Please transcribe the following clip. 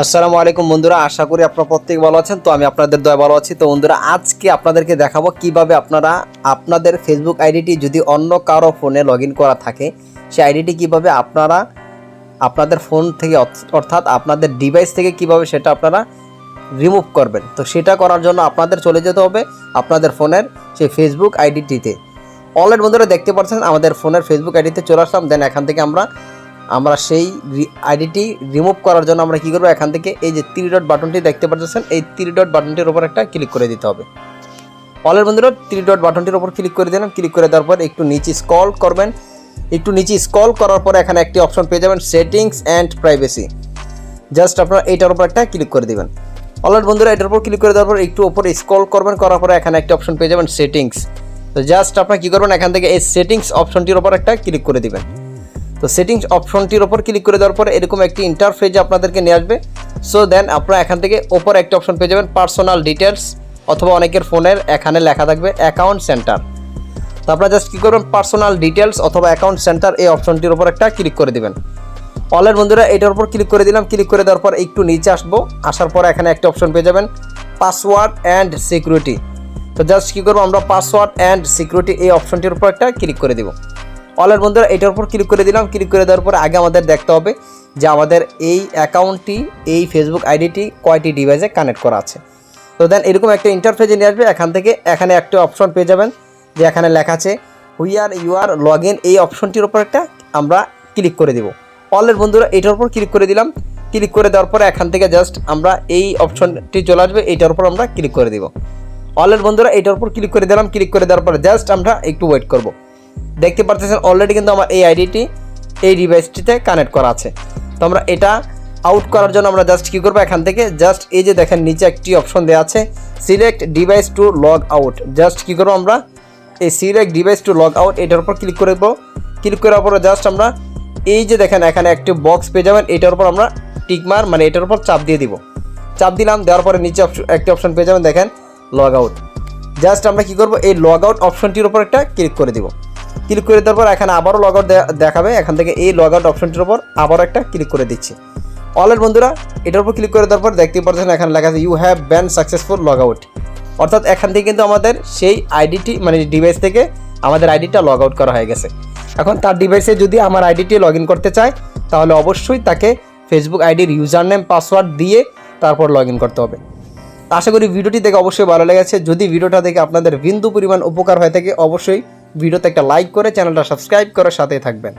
আসসালামু আলাইকুম বন্ধুরা, আশা করি আপনারা প্রত্যেকে ভালো আছেন। তো আমি আপনাদের দয়া ভালো আছি। তো বন্ধুরা, আজকে আপনাদেরকে দেখাবো কিভাবে আপনারা আপনাদের ফেসবুক আইডিটি যদি অন্য কারো ফোনে লগ ইন করা থাকে, সেই আইডিটি কিভাবে আপনারা আপনাদের ফোন থেকে অর্থাৎ আপনাদের ডিভাইস থেকে কিভাবে সেটা আপনারা রিমুভ করবেন। তো সেটা করার জন্য আপনাদের চলে যেতে হবে আপনাদের ফোনের সেই ফেসবুক আইডিটিতে। অলরেডি বন্ধুরা দেখতে পাচ্ছেন আমাদের ফোনের ফেসবুক আইডিতে চলে আসলাম। দেন এখান থেকে আমরা সেই আইডিটি রিমুভ করার জন্য আমরা কী করবো, এখান থেকে এই যে 3 ডট বাটনটি দেখতে পাচ্ছেন, এই 3 ডট বাটনটির উপর একটা ক্লিক করে দিতে হবে। অলরেডি বন্ধুরা 3 ডট বাটনটির উপর ক্লিক করে দিলাম। ক্লিক করে দেওয়ার পর একটু নিচে স্ক্রল করবেন। একটু নিচে স্ক্রল করার পরে এখানে একটি অপশন পেয়ে যাবেন, সেটিংস অ্যান্ড প্রাইভেসি। জাস্ট আপনারা এইটার উপর একটা ক্লিক করে দেবেন। অলরেডি বন্ধুরা এটার উপর ক্লিক করে দেওয়ার পর একটু উপরে স্ক্রল করবেন, করার পরে এখানে একটা অপশন পেয়ে যাবেন, সেটিংস। তো জাস্ট আপনারা কী করবেন, এখান থেকে এই সেটিংস অপশনটির উপর একটা ক্লিক করে দিবেন। তো সেটিংস অপশনটির ওপর ক্লিক করে দেওয়ার পরে এরকম একটি ইন্টারফেসে আপনাদেরকে নিয়ে আসবে। সো দেন আপনারা এখান থেকে ওপর একটা অপশন পেয়ে যাবেন, পার্সোনাল ডিটেলস, অথবা অনেকের ফোনের এখানে লেখা থাকবে অ্যাকাউন্ট সেন্টার। তো আপনারা জাস্ট কী করবেন, পার্সোনাল ডিটেলস অথবা অ্যাকাউন্ট সেন্টার এই অপশনটির ওপর একটা ক্লিক করে দেবেন। অলরেডি বন্ধুরা এটার উপর ক্লিক করে দিলাম। ক্লিক করে দেওয়ার পর একটু নিচে আসবো, আসার পর এখানে একটা অপশন পেয়ে যাবেন, পাসওয়ার্ড অ্যান্ড সিকিউরিটি। তো জাস্ট কী করবো, আমরা পাসওয়ার্ড অ্যান্ড সিকিউরিটি এই অপশনটির উপর একটা ক্লিক করে দেবো। অলরেডি বন্ধুরা এটার উপর ক্লিক করে দিলাম। ক্লিক করে দেওয়ার পর আগে আমাদের দেখতে হবে যে আমাদের এই অ্যাকাউন্টটি, এই ফেসবুক আইডিটি কয়টি ডিভাইসে কানেক্ট করা আছে। তো দেন এরকম একটা ইন্টারফেসে নিয়ে আসবে। এখান থেকে এখানে একটা অপশন পেয়ে যাবেন যে এখানে লেখা আছে হুইয়ার ইউআর লগ ইন, এই অপশনটির উপর একটা আমরা ক্লিক করে দেবো। অলরেডি বন্ধুরা এটার উপর ক্লিক করে দিলাম। ক্লিক করে দেওয়ার পর এখান থেকে জাস্ট আমরা এই অপশনটি চলে আসবে, এইটার উপর আমরা ক্লিক করে দিব। অলরেডি বন্ধুরা এটার উপর ক্লিক করে দিলাম। ক্লিক করে দেওয়ার পর জাস্ট আমরা একটু ওয়েট করব। দেখতে পাচ্ছেন অলরেডি কিন্তু আমার এই আইডিটি এই ডিভাইসটিতে কানেক্ট করা আছে। তো আমরা এটা আউট করার জন্য আমরা জাস্ট কী করবো, এখান থেকে জাস্ট এই যে দেখেন নিচে একটি অপশন দেওয়া আছে, select device to log out. Just কী করবো, আমরা এই select device to log out এটার উপর ক্লিক করে দেবো। ক্লিক করার পরে জাস্ট আমরা এই যে দেখেন এখানে একটি বক্স পেয়ে যাবেন, এটার উপর আমরা টিকমার মানে এটার উপর চাপ দিয়ে দিব। চাপ দিলাম, দেওয়ার পরে নিচে একটি অপশন পেয়ে যাবেন, দেখেন লগ আউট। জাস্ট আমরা কী করবো, এই লগ আউট অপশনটির উপর একটা ক্লিক করে দিব। ক্লিক করে দেওয়ার পর এখানে আবারও লগ আউট দেখাবে। এখান থেকে এই লগ আউট অপশনটির উপর আবারও একটা ক্লিক করে দিচ্ছি। অলরেডি বন্ধুরা এটার উপর ক্লিক করে দেওয়ার পর দেখতে পাচ্ছেন এখানে লেখা আছে you have been successful log out. অর্থাৎ এখান থেকে কিন্তু আমাদের সেই আইডিটি মানে ডিভাইস থেকে আমাদের আইডিটা লগ আউট করা হয়ে গেছে। এখন তার ডিভাইসে যদি আমার আইডিটি লগ ইন করতে চায়, তাহলে অবশ্যই তাকে ফেসবুক আইডির ইউজার নেম পাসওয়ার্ড দিয়ে তারপর লগ ইন করতে হবে। আশা করি ভিডিওটি দেখে অবশ্যই ভালো লেগেছে। যদি ভিডিওটা দেখে আপনাদের বিন্দু পরিমাণ উপকার হয়ে থাকে, অবশ্যই ভিডিওতে একটা লাইক করে চ্যানেলটা সাবস্ক্রাইব করে সাথেই থাকবেন।